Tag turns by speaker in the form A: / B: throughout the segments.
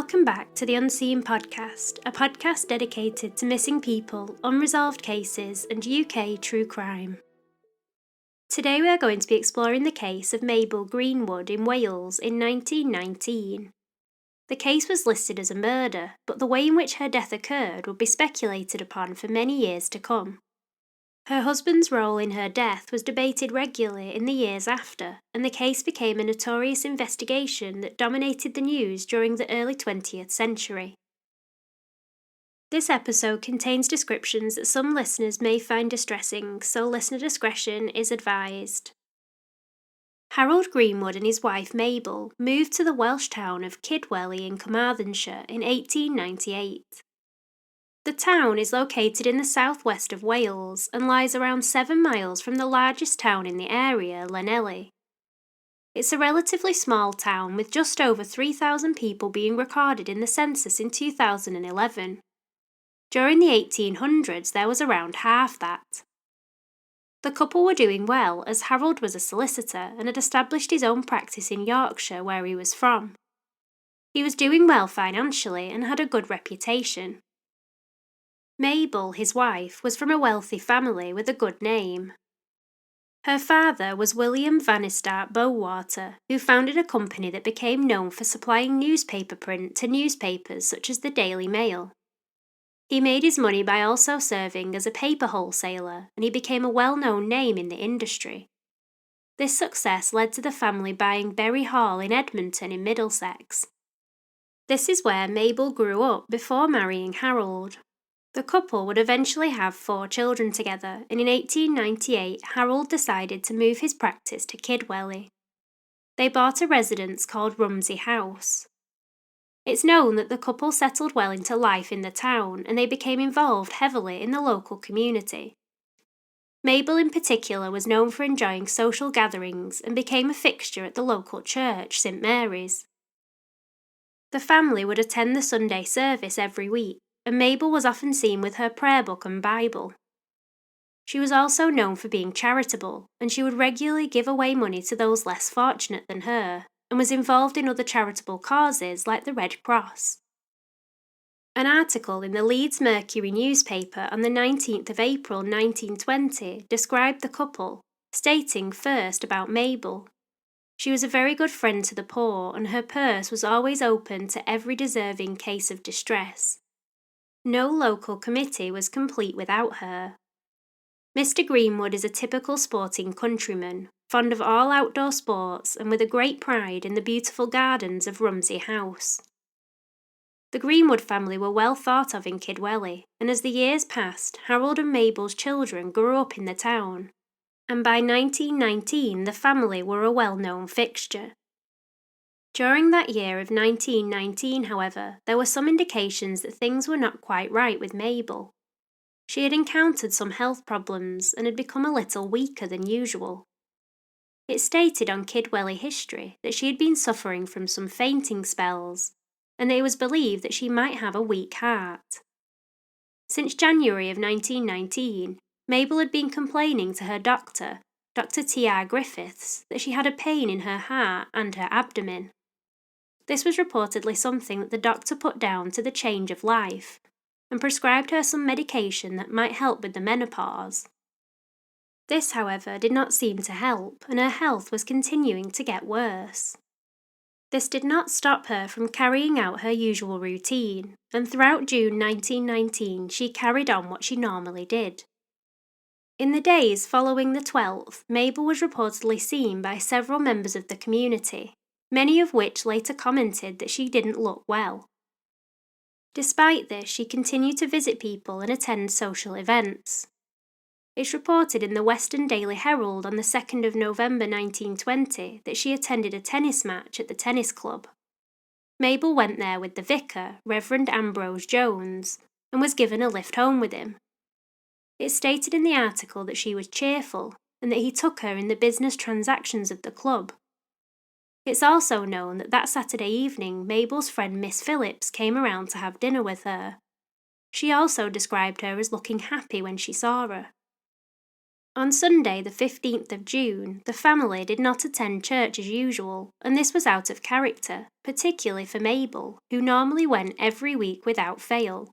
A: Welcome back to the Unseen Podcast, a podcast dedicated to missing people, unresolved cases, and UK true crime. Today we are going to be exploring the case of Mabel Greenwood in Wales in 1919. The case was listed as a murder, but the way in which her death occurred would be speculated upon for many years to come. Her husband's role in her death was debated regularly in the years after, and the case became a notorious investigation that dominated the news during the early 20th century. This episode contains descriptions that some listeners may find distressing, so listener discretion is advised. Harold Greenwood and his wife Mabel moved to the Welsh town of Kidwelly in Carmarthenshire in 1898. The town is located in the southwest of Wales and lies around 7 miles from the largest town in the area, Llanelli. It's a relatively small town with just over 3,000 people being recorded in the census in 2011. During the 1800s, there was around half that. The couple were doing well as Harold was a solicitor and had established his own practice in Yorkshire where he was from. He was doing well financially and had a good reputation. Mabel, his wife, was from a wealthy family with a good name. Her father was William Vanistart Bowater, who founded a company that became known for supplying newspaper print to newspapers such as the Daily Mail. He made his money by also serving as a paper wholesaler, and he became a well-known name in the industry. This success led to the family buying Berry Hall in Edmonton in Middlesex. This is where Mabel grew up before marrying Harold. The couple would eventually have 4 children together, and in 1898 Harold decided to move his practice to Kidwelly. They bought a residence called Rumsey House. It's known that the couple settled well into life in the town, and they became involved heavily in the local community. Mabel in particular was known for enjoying social gatherings and became a fixture at the local church, St Mary's. The family would attend the Sunday service every week, and Mabel was often seen with her prayer book and Bible. She was also known for being charitable, and she would regularly give away money to those less fortunate than her, and was involved in other charitable causes like the Red Cross. An article in the Leeds Mercury newspaper on the 19th of April 1920 described the couple, stating first about Mabel. She was a very good friend to the poor, and her purse was always open to every deserving case of distress. No local committee was complete without her. Mr. Greenwood is a typical sporting countryman, fond of all outdoor sports and with a great pride in the beautiful gardens of Rumsey House. The Greenwood family were well thought of in Kidwelly, and as the years passed, Harold and Mabel's children grew up in the town, and by 1919 the family were a well-known fixture. During that year of 1919, however, there were some indications that things were not quite right with Mabel. She had encountered some health problems and had become a little weaker than usual. It stated on Kidwelly history that she had been suffering from some fainting spells, and it was believed that she might have a weak heart. Since January of 1919, Mabel had been complaining to her doctor, Dr. T.R. Griffiths, that she had a pain in her heart and her abdomen. This was reportedly something that the doctor put down to the change of life, and prescribed her some medication that might help with the menopause. This, however, did not seem to help, and her health was continuing to get worse. This did not stop her from carrying out her usual routine, and throughout June 1919 she carried on what she normally did. In the days following the 12th, Mabel was reportedly seen by several members of the community, many of which later commented that she didn't look well. Despite this, she continued to visit people and attend social events. It's reported in the Western Daily Herald on the 2nd of November 1920 that she attended a tennis match at the tennis club. Mabel went there with the vicar, Reverend Ambrose Jones, and was given a lift home with him. It stated in the article that she was cheerful and that he took her in the business transactions of the club. It's also known that that Saturday evening Mabel's friend Miss Phillips came around to have dinner with her. She also described her as looking happy when she saw her. On Sunday, the 15th of June, the family did not attend church as usual, and this was out of character, particularly for Mabel, who normally went every week without fail.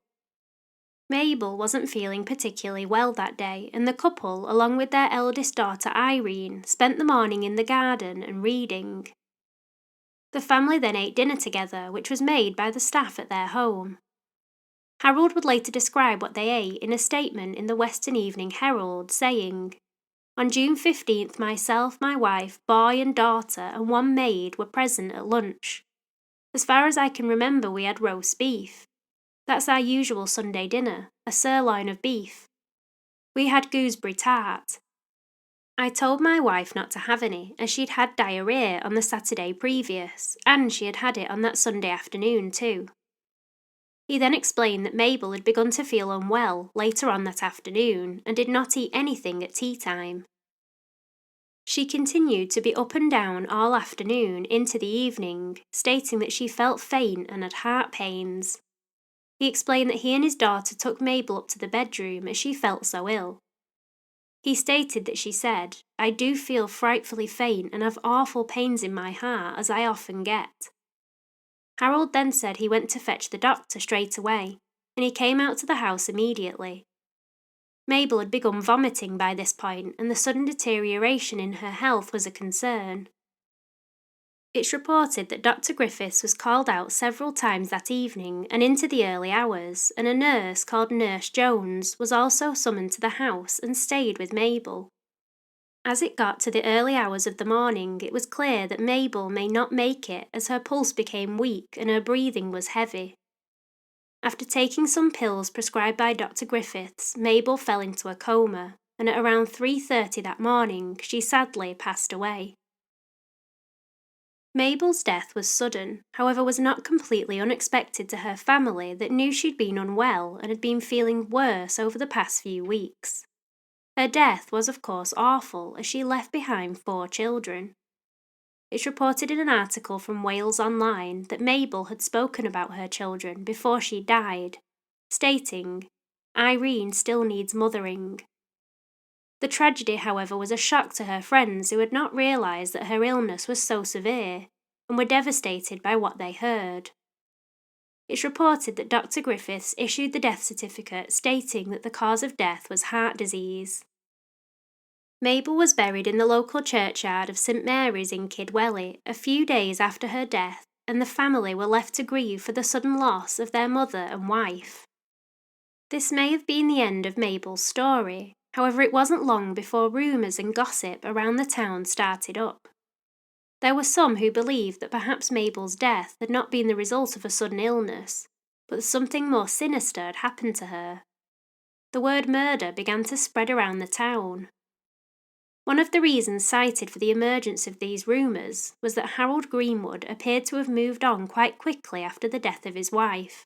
A: Mabel wasn't feeling particularly well that day, and the couple, along with their eldest daughter Irene, spent the morning in the garden and reading. The family then ate dinner together, which was made by the staff at their home. Harold would later describe what they ate in a statement in the Western Evening Herald, saying, "On June 15th, myself, my wife, boy and daughter, and one maid were present at lunch. As far as I can remember, we had roast beef. That's our usual Sunday dinner, a sirloin of beef. We had gooseberry tart. I told my wife not to have any, as she'd had diarrhea on the Saturday previous, and she had had it on that Sunday afternoon too." He then explained that Mabel had begun to feel unwell later on that afternoon and did not eat anything at tea time. She continued to be up and down all afternoon into the evening, stating that she felt faint and had heart pains. He explained that he and his daughter took Mabel up to the bedroom as she felt so ill. He stated that she said, "I do feel frightfully faint and have awful pains in my heart, as I often get." Harold then said he went to fetch the doctor straight away, and he came out to the house immediately. Mabel had begun vomiting by this point, and the sudden deterioration in her health was a concern. It's reported that Dr. Griffiths was called out several times that evening and into the early hours, and a nurse called Nurse Jones was also summoned to the house and stayed with Mabel. As it got to the early hours of the morning, it was clear that Mabel may not make it as her pulse became weak and her breathing was heavy. After taking some pills prescribed by Dr. Griffiths, Mabel fell into a coma, and at around 3:30 that morning, she sadly passed away. Mabel's death was sudden, however was not completely unexpected to her family that knew she'd been unwell and had been feeling worse over the past few weeks. Her death was of course awful as she left behind 4 children. It's reported in an article from Wales Online that Mabel had spoken about her children before she died, stating, "Irene still needs mothering." The tragedy, however, was a shock to her friends who had not realised that her illness was so severe and were devastated by what they heard. It's reported that Dr. Griffiths issued the death certificate stating that the cause of death was heart disease. Mabel was buried in the local churchyard of St Mary's in Kidwelly a few days after her death, and the family were left to grieve for the sudden loss of their mother and wife. This may have been the end of Mabel's story, however it wasn't long before rumours and gossip around the town started up. There were some who believed that perhaps Mabel's death had not been the result of a sudden illness, but that something more sinister had happened to her. The word murder began to spread around the town. One of the reasons cited for the emergence of these rumours was that Harold Greenwood appeared to have moved on quite quickly after the death of his wife.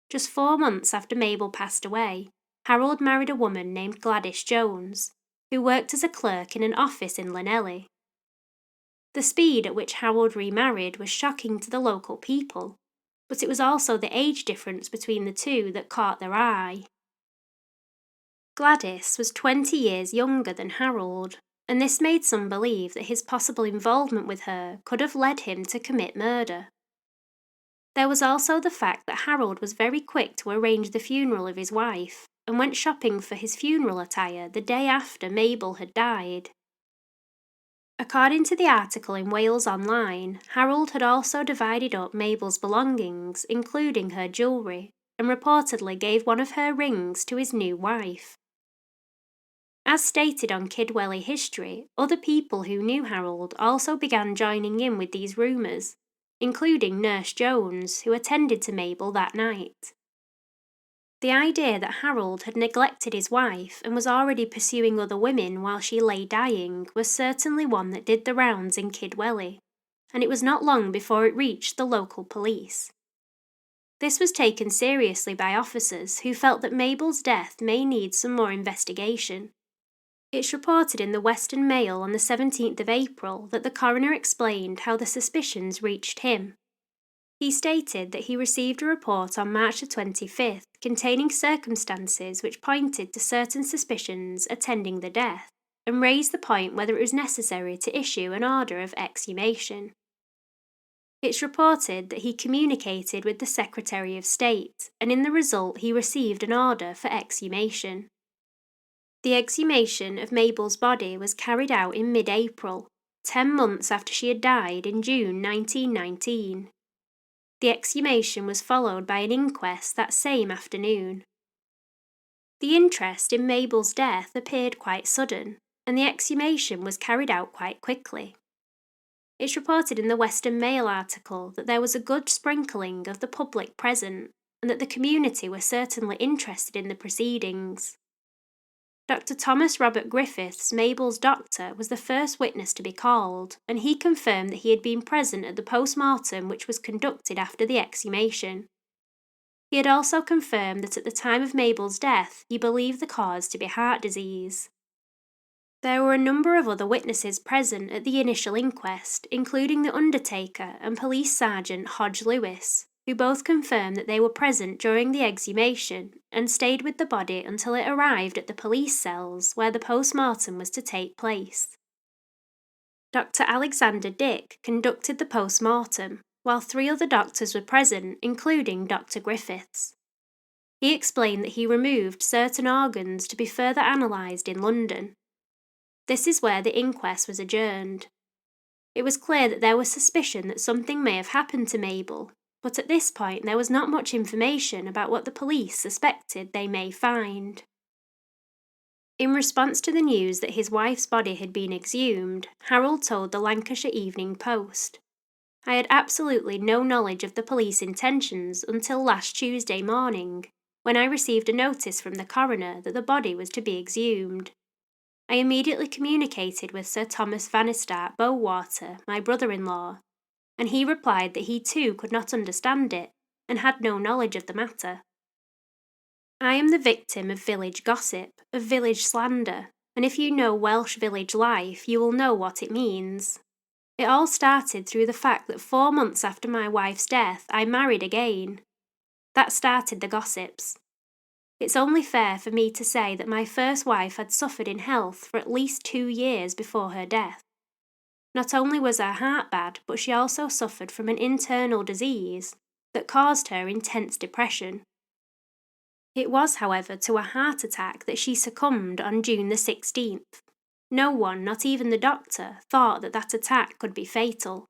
A: Just 4 months after Mabel passed away, Harold married a woman named Gladys Jones, who worked as a clerk in an office in Llanelli. The speed at which Harold remarried was shocking to the local people, but it was also the age difference between the two that caught their eye. Gladys was 20 years younger than Harold, and this made some believe that his possible involvement with her could have led him to commit murder. There was also the fact that Harold was very quick to arrange the funeral of his wife, and went shopping for his funeral attire the day after Mabel had died. According to the article in Wales Online, Harold had also divided up Mabel's belongings, including her jewellery, and reportedly gave one of her rings to his new wife. As stated on Kidwelly History, other people who knew Harold also began joining in with these rumours, including Nurse Jones, who attended to Mabel that night. The idea that Harold had neglected his wife and was already pursuing other women while she lay dying was certainly one that did the rounds in Kidwelly, and it was not long before it reached the local police. This was taken seriously by officers who felt that Mabel's death may need some more investigation. It's reported in the Western Mail on the 17th of April that the coroner explained how the suspicions reached him. He stated that he received a report on March the 25th containing circumstances which pointed to certain suspicions attending the death, and raised the point whether it was necessary to issue an order of exhumation. It's reported that he communicated with the Secretary of State, and in the result he received an order for exhumation. The exhumation of Mabel's body was carried out in mid-April, 10 months after she had died in June 1919. The exhumation was followed by an inquest that same afternoon. The interest in Mabel's death appeared quite sudden, and the exhumation was carried out quite quickly. It's reported in the Western Mail article that there was a good sprinkling of the public present, and that the community were certainly interested in the proceedings. Dr. Thomas Robert Griffiths, Mabel's doctor, was the first witness to be called, and he confirmed that he had been present at the post-mortem which was conducted after the exhumation. He had also confirmed that at the time of Mabel's death he believed the cause to be heart disease. There were a number of other witnesses present at the initial inquest, including the undertaker and police sergeant Hodge Lewis, who both confirmed that they were present during the exhumation and stayed with the body until it arrived at the police cells where the post-mortem was to take place. Dr. Alexander Dick conducted the post-mortem, while 3 other doctors were present, including Dr. Griffiths. He explained that he removed certain organs to be further analysed in London. This is where the inquest was adjourned. It was clear that there was suspicion that something may have happened to Mabel, but at this point there was not much information about what the police suspected they may find. In response to the news that his wife's body had been exhumed, Harold told the Lancashire Evening Post, "I had absolutely no knowledge of the police intentions until last Tuesday morning, when I received a notice from the coroner that the body was to be exhumed. I immediately communicated with Sir Thomas Vanistart Bowater, my brother-in-law, and he replied that he too could not understand it, and had no knowledge of the matter. I am the victim of village gossip, of village slander, and if you know Welsh village life you will know what it means. It all started through the fact that 4 months after my wife's death I married again. That started the gossips. It's only fair for me to say that my first wife had suffered in health for at least 2 years before her death. Not only was her heart bad, but she also suffered from an internal disease that caused her intense depression. It was, however, to a heart attack that she succumbed on June the 16th. No one, not even the doctor, thought that that attack could be fatal.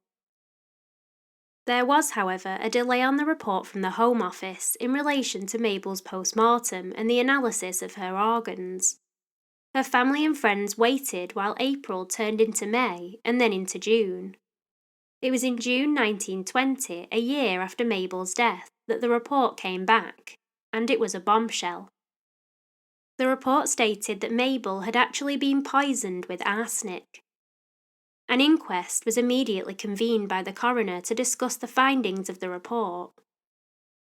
A: There was, however, a delay on the report from the Home Office in relation to Mabel's post-mortem and the analysis of her organs. Her family and friends waited while April turned into May and then into June. It was in June 1920, a year after Mabel's death, that the report came back, and it was a bombshell. The report stated that Mabel had actually been poisoned with arsenic. An inquest was immediately convened by the coroner to discuss the findings of the report.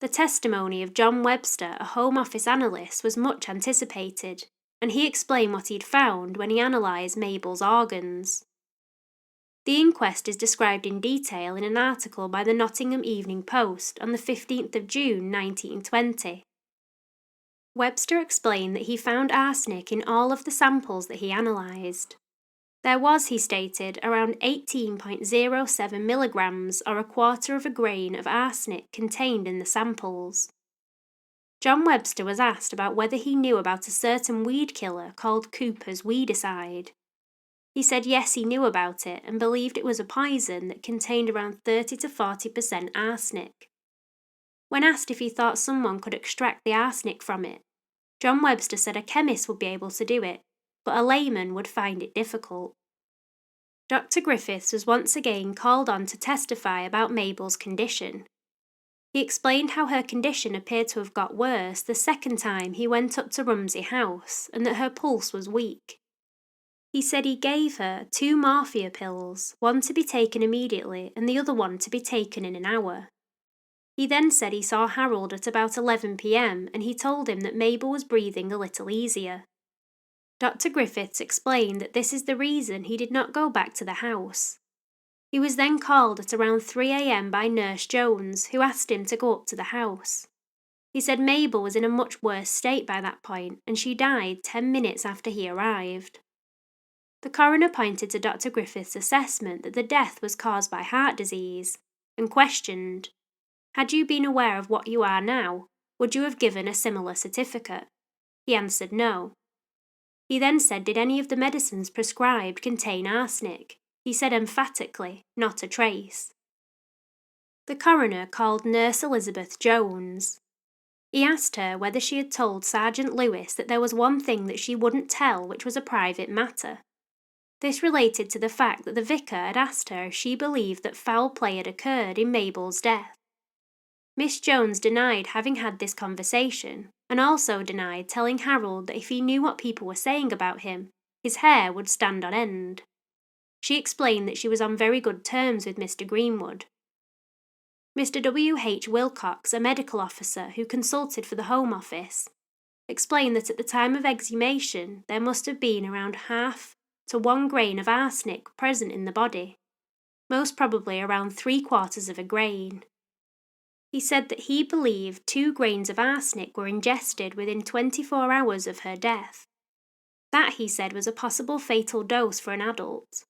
A: The testimony of John Webster, a Home Office analyst, was much anticipated, and he explained what he'd found when he analysed Mabel's organs. The inquest is described in detail in an article by the Nottingham Evening Post on the 15th of June 1920. Webster explained that he found arsenic in all of the samples that he analysed. There was, he stated, around 18.07 milligrams or a quarter of a grain of arsenic contained in the samples. John Webster was asked about whether he knew about a certain weed killer called Cooper's weedicide. He said yes, he knew about it and believed it was a poison that contained around 30 to 40% arsenic. When asked if he thought someone could extract the arsenic from it, John Webster said a chemist would be able to do it, but a layman would find it difficult. Dr. Griffiths was once again called on to testify about Mabel's condition. He explained how her condition appeared to have got worse the second time he went up to Rumsey House and that her pulse was weak. He said he gave her 2 morphia pills, one to be taken immediately and the other one to be taken in an hour. He then said he saw Harold at about 11 p.m. and he told him that Mabel was breathing a little easier. Dr. Griffiths explained that this is the reason he did not go back to the house. He was then called at around 3 a.m. by Nurse Jones, who asked him to go up to the house. He said Mabel was in a much worse state by that point, and she died 10 minutes after he arrived. The coroner pointed to Dr. Griffith's assessment that the death was caused by heart disease, and questioned, "Had you been aware of what you are now, would you have given a similar certificate?" He answered no. He then said, "Did any of the medicines prescribed contain arsenic?" He said emphatically, "Not a trace." The coroner called Nurse Elizabeth Jones. He asked her whether she had told Sergeant Lewis that there was one thing that she wouldn't tell, which was a private matter. This related to the fact that the vicar had asked her if she believed that foul play had occurred in Mabel's death. Miss Jones denied having had this conversation, and also denied telling Harold that if he knew what people were saying about him, his hair would stand on end. She explained that she was on very good terms with Mr. Greenwood. Mr. W. H. Wilcox, a medical officer who consulted for the Home Office, explained that at the time of exhumation there must have been around 1/2 to 1 grain of arsenic present in the body, most probably around 3/4 of a grain. He said that he believed 2 grains of arsenic were ingested within 24 hours of her death. That, he said, was a possible fatal dose for an adult.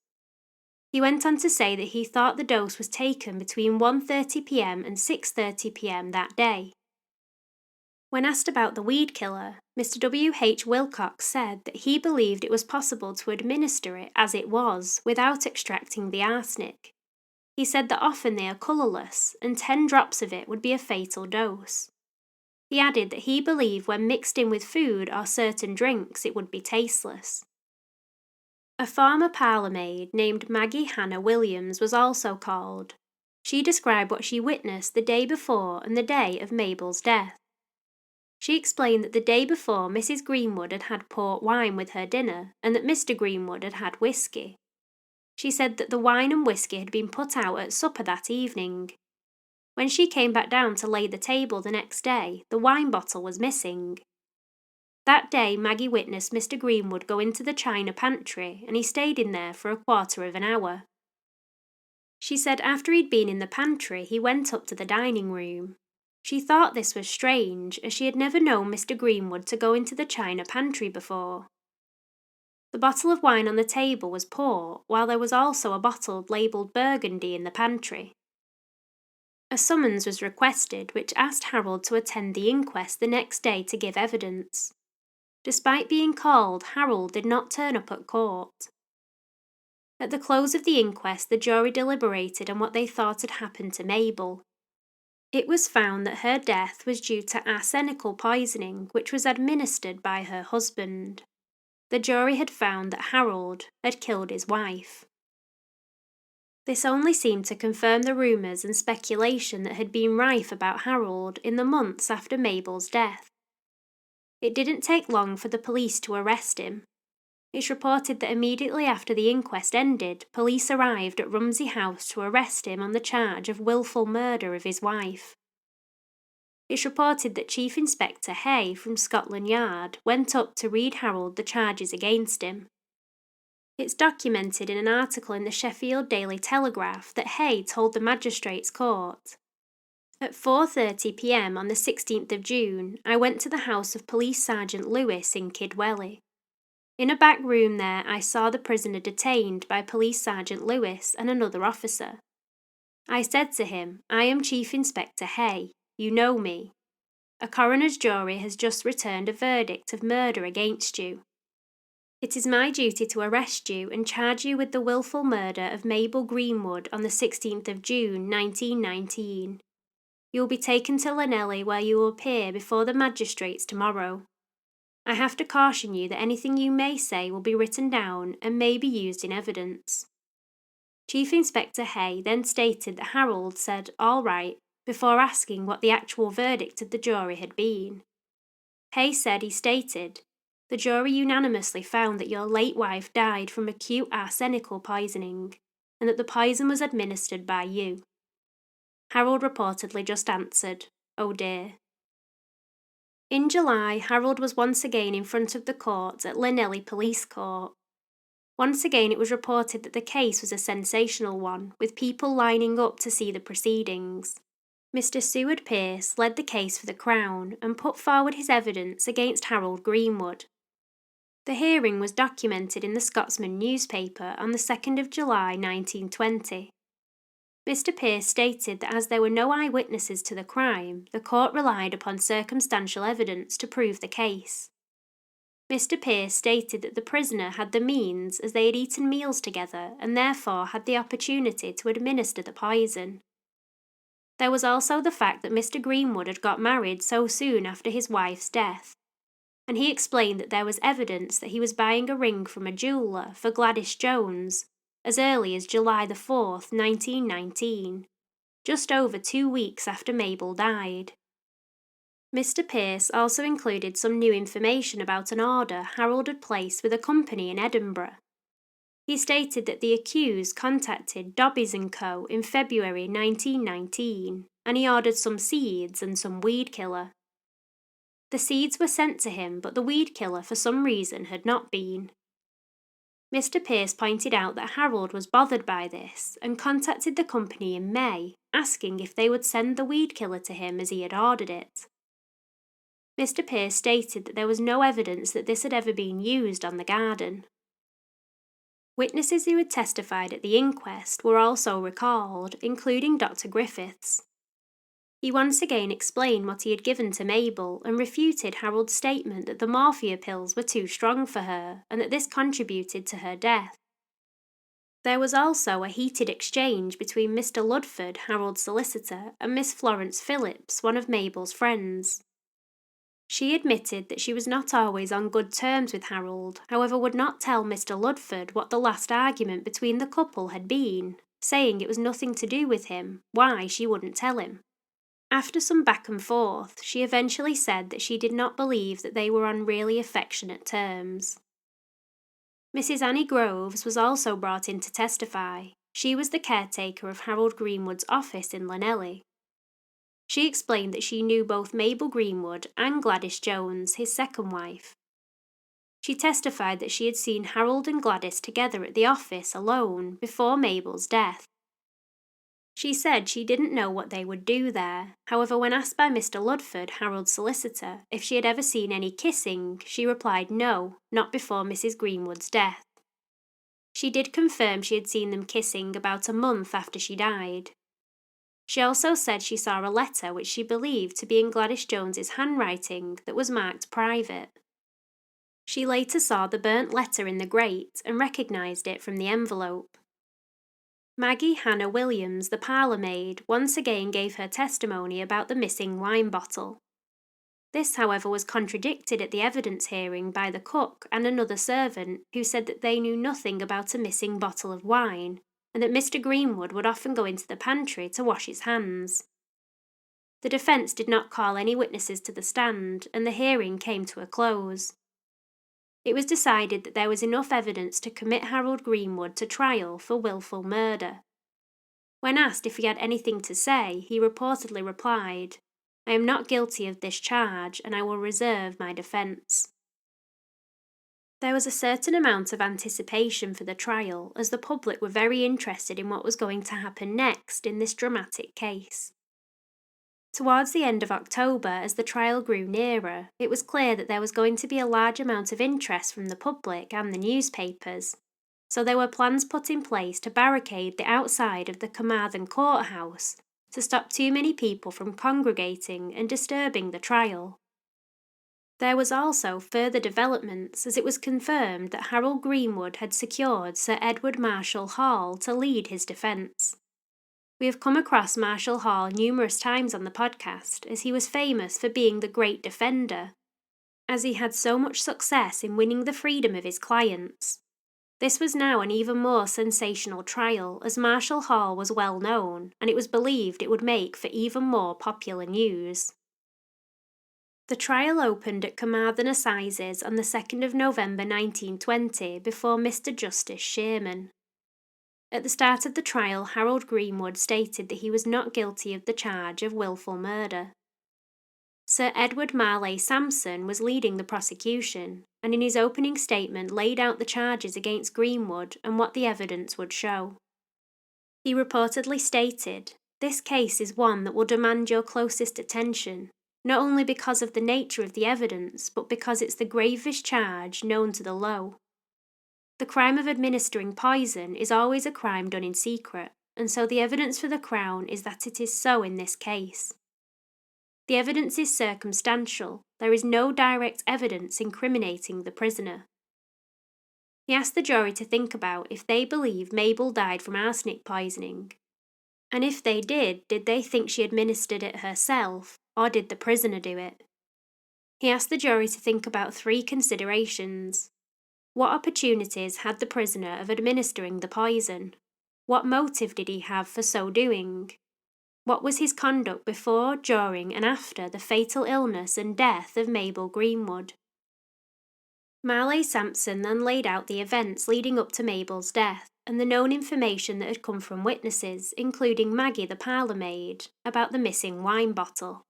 A: He went on to say that he thought the dose was taken between 1:30 p.m. and 6:30 p.m. that day. When asked about the weed killer, Mr. W. H. Wilcox said that he believed it was possible to administer it as it was without extracting the arsenic. He said that often they are colourless, and 10 drops of it would be a fatal dose. He added that he believed when mixed in with food or certain drinks it would be tasteless. A former parlourmaid named Maggie Hannah Williams was also called. She described what she witnessed the day before and the day of Mabel's death. She explained that the day before Mrs. Greenwood had had port wine with her dinner and that Mr. Greenwood had had whiskey. She said that the wine and whiskey had been put out at supper that evening. When she came back down to lay the table the next day, the wine bottle was missing. That day Maggie witnessed Mr. Greenwood go into the china pantry and he stayed in there for 1/4 of an hour. She said after he'd been in the pantry he went up to the dining room. She thought this was strange as she had never known Mr. Greenwood to go into the china pantry before. The bottle of wine on the table was port, while there was also a bottle labelled Burgundy in the pantry. A summons was requested which asked Harold to attend the inquest the next day to give evidence. Despite being called, Harold did not turn up at court. At the close of the inquest, the jury deliberated on what they thought had happened to Mabel. It was found that her death was due to arsenical poisoning, which was administered by her husband. The jury had found that Harold had killed his wife. This only seemed to confirm the rumours and speculation that had been rife about Harold in the months after Mabel's death. It didn't take long for the police to arrest him. It's reported that immediately after the inquest ended, police arrived at Rumsey House to arrest him on the charge of willful murder of his wife. It's reported that Chief Inspector Hay from Scotland Yard went up to read Harold the charges against him. It's documented in an article in the Sheffield Daily Telegraph that Hay told the magistrates' court, "At 4:30 p.m. on the 16th of June, I went to the house of Police Sergeant Lewis in Kidwelly. In a back room there I saw the prisoner detained by Police Sergeant Lewis and another officer. I said to him, 'I am Chief Inspector Hay. You know me. A coroner's jury has just returned a verdict of murder against you. It is my duty to arrest you and charge you with the willful murder of Mabel Greenwood on the 16th of June 1919. You will be taken to Llanelly where you will appear before the magistrates tomorrow. I have to caution you that anything you may say will be written down and may be used in evidence.'" Chief Inspector Hay then stated that Harold said "all right" before asking what the actual verdict of the jury had been. Hay said he stated, "The jury unanimously found that your late wife died from acute arsenical poisoning, and that the poison was administered by you." Harold reportedly just answered, "Oh dear." In July, Harold was once again in front of the court at Llanelly Police Court. Once again, it was reported that the case was a sensational one, with people lining up to see the proceedings. Mr. Seward Pearce led the case for the Crown and put forward his evidence against Harold Greenwood. The hearing was documented in the Scotsman newspaper on the 2nd of July 1920. Mr. Pearce stated that as there were no eyewitnesses to the crime, the court relied upon circumstantial evidence to prove the case. Mr. Pearce stated that the prisoner had the means as they had eaten meals together and therefore had the opportunity to administer the poison. There was also the fact that Mr. Greenwood had got married so soon after his wife's death, and he explained that there was evidence that he was buying a ring from a jeweller for Gladys Jones as early as July the 4th, 1919, just over 2 weeks after Mabel died. Mr. Pearce also included some new information about an order Harold had placed with a company in Edinburgh. He stated that the accused contacted Dobbys & Co. in February 1919, and he ordered some seeds and some weed killer. The seeds were sent to him, but the weed killer for some reason had not been. Mr. Pearce pointed out that Harold was bothered by this and contacted the company in May, asking if they would send the weed killer to him as he had ordered it. Mr. Pearce stated that there was no evidence that this had ever been used on the garden. Witnesses who had testified at the inquest were also recalled, including Dr. Griffiths. He once again explained what he had given to Mabel and refuted Harold's statement that the morphia pills were too strong for her and that this contributed to her death. There was also a heated exchange between Mr. Ludford, Harold's solicitor, and Miss Florence Phillips, one of Mabel's friends. She admitted that she was not always on good terms with Harold, however would not tell Mr. Ludford what the last argument between the couple had been, saying it was nothing to do with him, why she wouldn't tell him. After some back and forth, she eventually said that she did not believe that they were on really affectionate terms. Mrs. Annie Groves was also brought in to testify. She was the caretaker of Harold Greenwood's office in Llanelli. She explained that she knew both Mabel Greenwood and Gladys Jones, his second wife. She testified that she had seen Harold and Gladys together at the office alone before Mabel's death. She said she didn't know what they would do there. However, when asked by Mr. Ludford, Harold's solicitor, if she had ever seen any kissing, she replied no, not before Mrs. Greenwood's death. She did confirm she had seen them kissing about a month after she died. She also said she saw a letter which she believed to be in Gladys Jones's handwriting that was marked private. She later saw the burnt letter in the grate and recognised it from the envelope. Maggie Hannah Williams, the parlour maid, once again gave her testimony about the missing wine bottle. This, however, was contradicted at the evidence hearing by the cook and another servant who said that they knew nothing about a missing bottle of wine, and that Mr. Greenwood would often go into the pantry to wash his hands. The defence did not call any witnesses to the stand, and the hearing came to a close. It was decided that there was enough evidence to commit Harold Greenwood to trial for wilful murder. When asked if he had anything to say, he reportedly replied, "I am not guilty of this charge, and I will reserve my defence." There was a certain amount of anticipation for the trial, as the public were very interested in what was going to happen next in this dramatic case. Towards the end of October, as the trial grew nearer, it was clear that there was going to be a large amount of interest from the public and the newspapers, so there were plans put in place to barricade the outside of the Carmarthen courthouse to stop too many people from congregating and disturbing the trial. There was also further developments, as it was confirmed that Harold Greenwood had secured Sir Edward Marshall Hall to lead his defence. We have come across Marshall Hall numerous times on the podcast, as he was famous for being the great defender, as he had so much success in winning the freedom of his clients. This was now an even more sensational trial, as Marshall Hall was well known, and it was believed it would make for even more popular news. The trial opened at Carmarthen Assizes on the 2nd of November 1920 before Mr. Justice Shearman. At the start of the trial, Harold Greenwood stated that he was not guilty of the charge of wilful murder. Sir Edward Marley Sampson was leading the prosecution, and in his opening statement laid out the charges against Greenwood and what the evidence would show. He reportedly stated, "This case is one that will demand your closest attention, not only because of the nature of the evidence, but because it's the gravest charge known to the law. The crime of administering poison is always a crime done in secret, and so the evidence for the Crown is that it is so in this case. The evidence is circumstantial. There is no direct evidence incriminating the prisoner." He asked the jury to think about if they believe Mabel died from arsenic poisoning, and if they did they think she administered it herself, or did the prisoner do it? He asked the jury to think about 3 considerations. What opportunities had the prisoner of administering the poison? What motive did he have for so doing? What was his conduct before, during, and after the fatal illness and death of Mabel Greenwood? Marley Sampson then laid out the events leading up to Mabel's death and the known information that had come from witnesses, including Maggie the parlourmaid, about the missing wine bottle.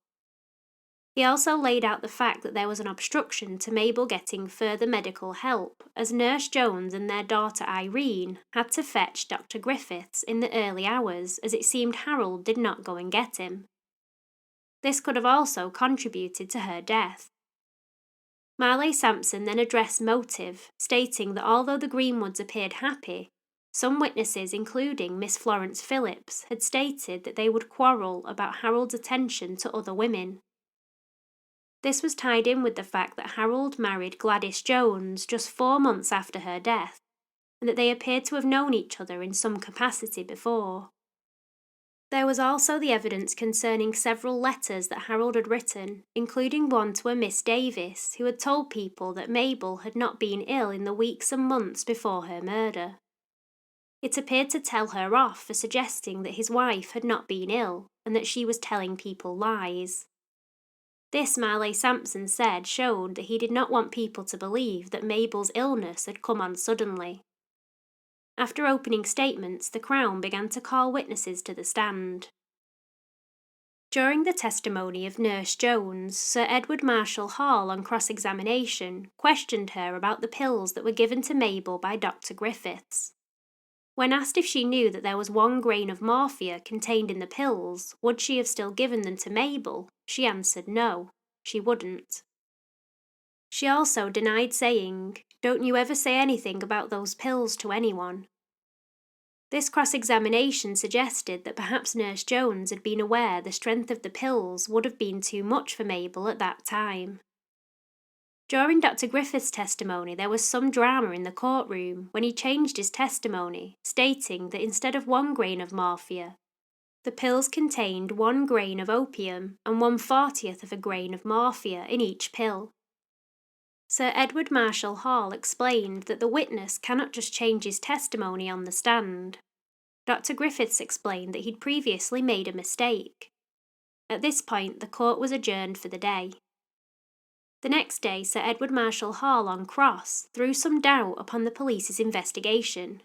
A: He also laid out the fact that there was an obstruction to Mabel getting further medical help, as Nurse Jones and their daughter Irene had to fetch Dr. Griffiths in the early hours, as it seemed Harold did not go and get him. This could have also contributed to her death. Marley Sampson then addressed motive, stating that although the Greenwoods appeared happy, some witnesses, including Miss Florence Phillips, had stated that they would quarrel about Harold's attention to other women. This was tied in with the fact that Harold married Gladys Jones just 4 months after her death, and that they appeared to have known each other in some capacity before. There was also the evidence concerning several letters that Harold had written, including one to a Miss Davis, who had told people that Mabel had not been ill in the weeks and months before her murder. It appeared to tell her off for suggesting that his wife had not been ill, and that she was telling people lies. This, Marley Sampson said, showed that he did not want people to believe that Mabel's illness had come on suddenly. After opening statements, the Crown began to call witnesses to the stand. During the testimony of Nurse Jones, Sir Edward Marshall Hall, on cross-examination, questioned her about the pills that were given to Mabel by Dr. Griffiths. When asked if she knew that there was 1 grain of morphia contained in the pills, would she have still given them to Mabel, she answered no, she wouldn't. She also denied saying, "Don't you ever say anything about those pills to anyone." This cross-examination suggested that perhaps Nurse Jones had been aware the strength of the pills would have been too much for Mabel at that time. During Dr. Griffith's testimony, there was some drama in the courtroom when he changed his testimony, stating that instead of 1 grain of morphia, the pills contained 1 grain of opium and 1/40th of a grain of morphia in each pill. Sir Edward Marshall Hall explained that the witness cannot just change his testimony on the stand. Dr. Griffiths explained that he'd previously made a mistake. At this point, the court was adjourned for the day. The next day, Sir Edward Marshall Hall, on cross, threw some doubt upon the police's investigation.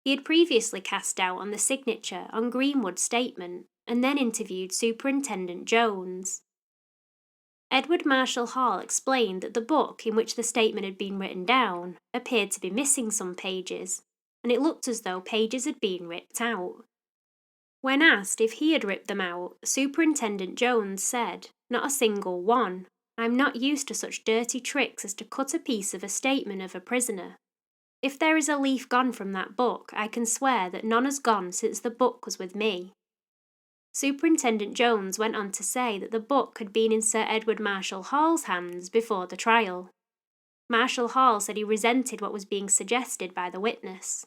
A: He had previously cast doubt on the signature on Greenwood's statement, and then interviewed Superintendent Jones. Edward Marshall Hall explained that the book in which the statement had been written down appeared to be missing some pages, and it looked as though pages had been ripped out. When asked if he had ripped them out, Superintendent Jones said, "Not a single one. I'm not used to such dirty tricks as to cut a piece of a statement of a prisoner. If there is a leaf gone from that book, I can swear that none has gone since the book was with me." Superintendent Jones went on to say that the book had been in Sir Edward Marshall Hall's hands before the trial. Marshall Hall said he resented what was being suggested by the witness.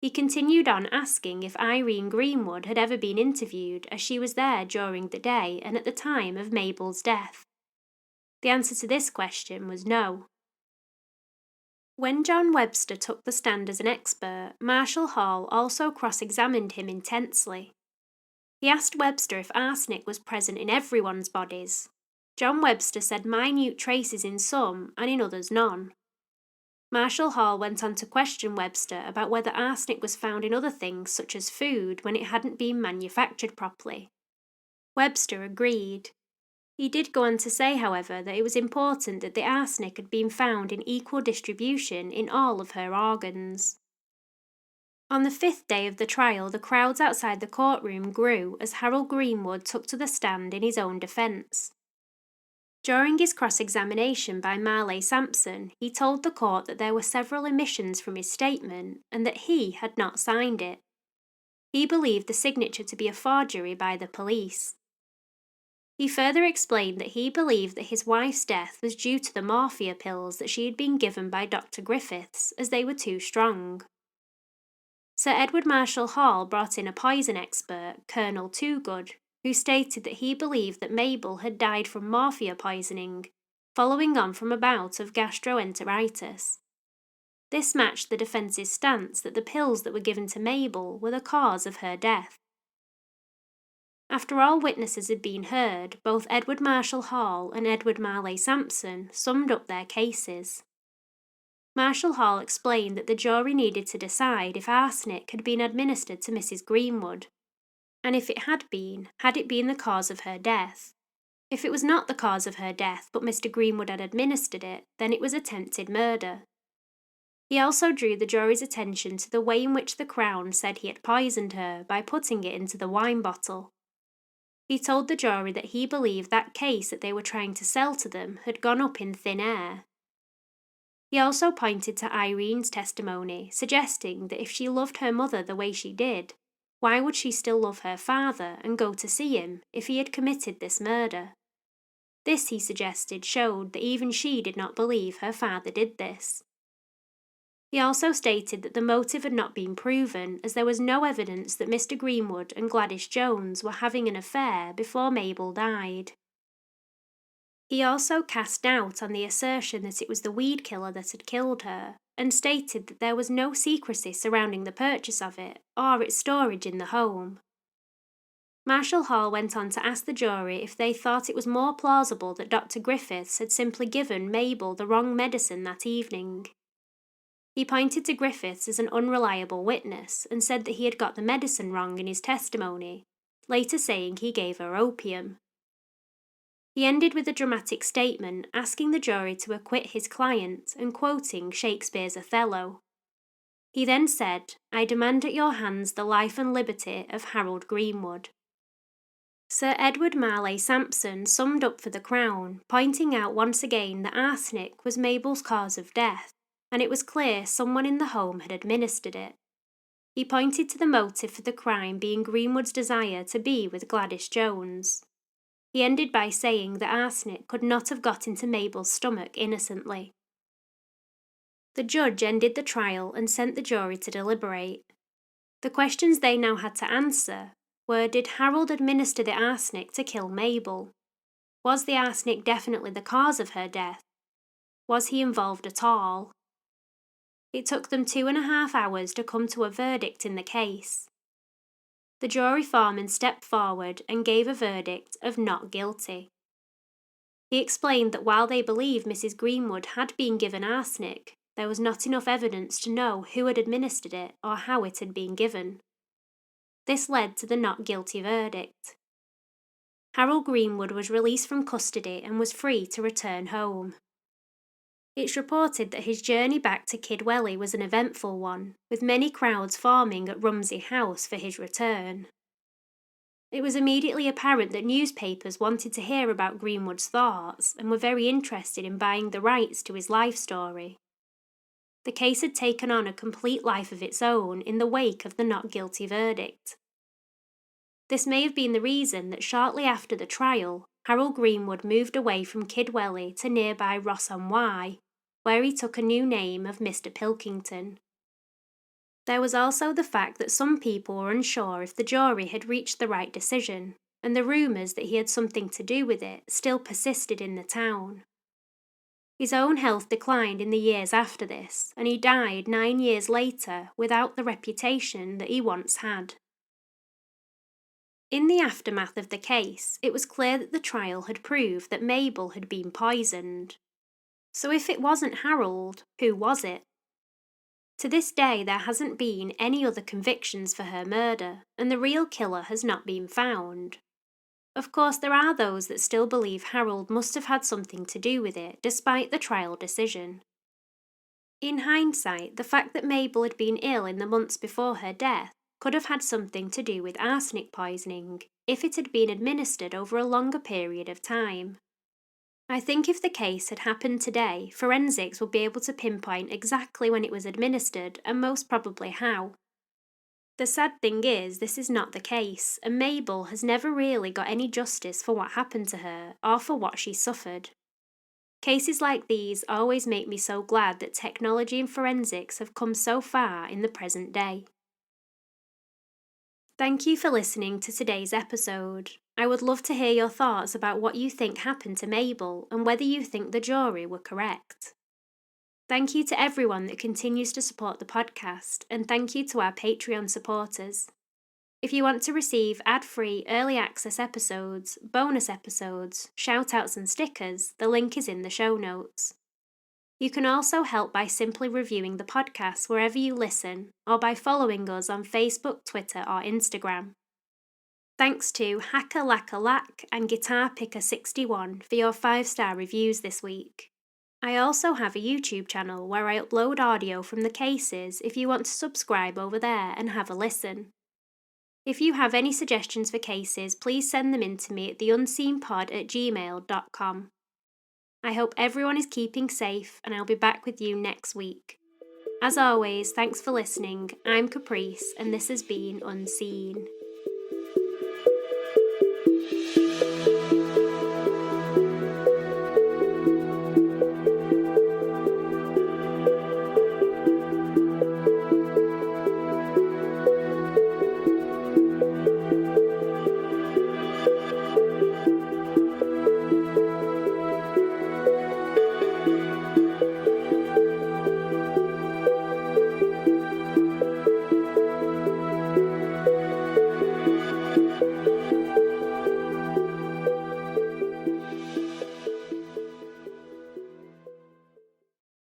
A: He continued on asking if Irene Greenwood had ever been interviewed, as she was there during the day and at the time of Mabel's death. The answer to this question was no. When John Webster took the stand as an expert, Marshall Hall also cross-examined him intensely. He asked Webster if arsenic was present in everyone's bodies. John Webster said minute traces in some and in others none. Marshall Hall went on to question Webster about whether arsenic was found in other things such as food when it hadn't been manufactured properly. Webster agreed. He did go on to say, however, that it was important that the arsenic had been found in equal distribution in all of her organs. On the 5th day of the trial, the crowds outside the courtroom grew as Harold Greenwood took to the stand in his own defence. During his cross-examination by Marley Sampson, he told the court that there were several omissions from his statement and that he had not signed it. He believed the signature to be a forgery by the police. He further explained that he believed that his wife's death was due to the morphia pills that she had been given by Dr. Griffiths, as they were too strong. Sir Edward Marshall Hall brought in a poison expert, Colonel Toogood, who stated that he believed that Mabel had died from morphia poisoning, following on from a bout of gastroenteritis. This matched the defence's stance that the pills that were given to Mabel were the cause of her death. After all witnesses had been heard, both Edward Marshall Hall and Edward Marley Sampson summed up their cases. Marshall Hall explained that the jury needed to decide if arsenic had been administered to Mrs. Greenwood, and if it had it been the cause of her death? If it was not the cause of her death, but Mr. Greenwood had administered it, then it was attempted murder. He also drew the jury's attention to the way in which the Crown said he had poisoned her by putting it into the wine bottle. He told the jury that he believed that case that they were trying to sell to them had gone up in thin air. He also pointed to Irene's testimony, suggesting that if she loved her mother the way she did, why would she still love her father and go to see him if he had committed this murder? This, he suggested, showed that even she did not believe her father did this. He also stated that the motive had not been proven, as there was no evidence that Mr. Greenwood and Gladys Jones were having an affair before Mabel died. He also cast doubt on the assertion that it was the weed killer that had killed her, and stated that there was no secrecy surrounding the purchase of it or its storage in the home. Marshall Hall went on to ask the jury if they thought it was more plausible that Dr. Griffiths had simply given Mabel the wrong medicine that evening. He pointed to Griffiths as an unreliable witness and said that he had got the medicine wrong in his testimony, later saying he gave her opium. He ended with a dramatic statement asking the jury to acquit his client and quoting Shakespeare's Othello. He then said, "I demand at your hands the life and liberty of Harold Greenwood." Sir Edward Marley Sampson summed up for the Crown, pointing out once again that arsenic was Mabel's cause of death, and it was clear someone in the home had administered it. He pointed to the motive for the crime being Greenwood's desire to be with Gladys Jones. He ended by saying that arsenic could not have got into Mabel's stomach innocently. The judge ended the trial and sent the jury to deliberate. The questions they now had to answer were: did Harold administer the arsenic to kill Mabel? Was the arsenic definitely the cause of her death? Was he involved at all? It took them 2.5 hours to come to a verdict in the case. The jury foreman stepped forward and gave a verdict of not guilty. He explained that while they believed Mrs. Greenwood had been given arsenic, there was not enough evidence to know who had administered it or how it had been given. This led to the not guilty verdict. Harold Greenwood was released from custody and was free to return home. It's reported that his journey back to Kidwelly was an eventful one, with many crowds forming at Rumsey House for his return. It was immediately apparent that newspapers wanted to hear about Greenwood's thoughts and were very interested in buying the rights to his life story. The case had taken on a complete life of its own in the wake of the not guilty verdict. This may have been the reason that shortly after the trial, Harold Greenwood moved away from Kidwelly to nearby Ross-on-Wye, where he took a new name of Mr. Pilkington. There was also the fact that some people were unsure if the jury had reached the right decision, and the rumours that he had something to do with it still persisted in the town. His own health declined in the years after this, and he died 9 years later without the reputation that he once had. In the aftermath of the case, it was clear that the trial had proved that Mabel had been poisoned. So if it wasn't Harold, who was it? To this day there hasn't been any other convictions for her murder, and the real killer has not been found. Of course, there are those that still believe Harold must have had something to do with it, despite the trial decision. In hindsight, the fact that Mabel had been ill in the months before her death could have had something to do with arsenic poisoning if it had been administered over a longer period of time. I think if the case had happened today, forensics would be able to pinpoint exactly when it was administered and most probably how. The sad thing is, this is not the case, and Mabel has never really got any justice for what happened to her or for what she suffered. Cases like these always make me so glad that technology and forensics have come so far in the present day. Thank you for listening to today's episode. I would love to hear your thoughts about what you think happened to Mabel and whether you think the jury were correct. Thank you to everyone that continues to support the podcast, and thank you to our Patreon supporters. If you want to receive ad-free early access episodes, bonus episodes, shout-outs and stickers, the link is in the show notes. You can also help by simply reviewing the podcast wherever you listen, or by following us on Facebook, Twitter or Instagram. Thanks to Hacker Lacka Lack and Guitar Picker 61 for your 5-star reviews this week. I also have a YouTube channel where I upload audio from the cases if you want to subscribe over there and have a listen. If you have any suggestions for cases, please send them in to me at theunseenpod@gmail.com. I hope everyone is keeping safe, and I'll be back with you next week. As always, thanks for listening. I'm Caprice, and this has been Unseen.